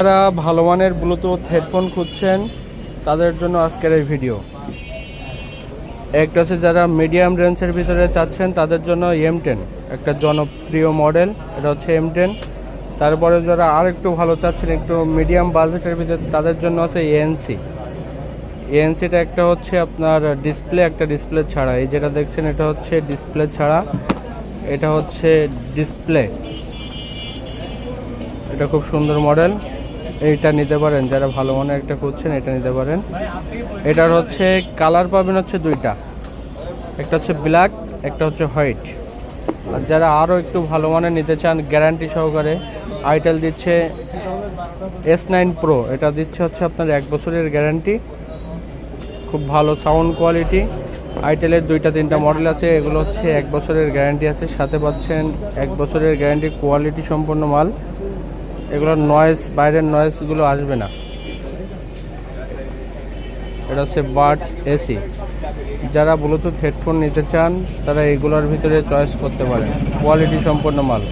যারা ভালো মানের ব্লুটুথ হেডফোন খুঁজছেন তাদের জন্য আজকের এই ভিডিও। একটা হচ্ছে যারা মিডিয়াম রেঞ্জের ভিতরে চাচ্ছেন তাদের জন্য M10 একটা জনপ্রিয় মডেল, এটা হচ্ছে M10। তারপরে যারা আর একটু ভালো চাচ্ছেন একটু মিডিয়াম বাজেটের ভিতরে তাদের জন্য আছে ANC টা একটা হচ্ছে আপনার একটা ডিসপ্লে ছাড়া, এই যেটা দেখছেন এটা হচ্ছে ডিসপ্লে ছাড়া, এটা হচ্ছে ডিসপ্লে, এটা খুব সুন্দর মডেল, এইটা নিতে পারেন যারা ভালো মানের একটা খুঁজছেন, এটা নিতে পারেন। এটার হচ্ছে কালার পাবেন হচ্ছে দুইটা, একটা হচ্ছে ব্ল্যাক, একটা হচ্ছে হোয়াইট। আর যারা আরও একটু ভালো মানের নিতে চান গ্যারান্টি সহকারে, আইটেল দিচ্ছে S9 Pro, এটা দিচ্ছে হচ্ছে আপনার 1 বছরের গ্যারান্টি, খুব ভালো সাউন্ড কোয়ালিটি। আইটেলের 2-3টা মডেল আছে, এগুলো হচ্ছে 1 বছরের গ্যারান্টি আছে, সাথে পাচ্ছেন 1 বছরের গ্যারান্টি, কোয়ালিটি সম্পন্ন মাল। এগুলোর নয়েজ, বাইরের নয়েজগুলো আসবে না। এটা হচ্ছে বাডস AC। যারা ব্লুটুথ হেডফোন নিতে চান তারা এগুলোর ভিতরে চয়েস করতে পারেন, কোয়ালিটি সম্পন্ন মাল।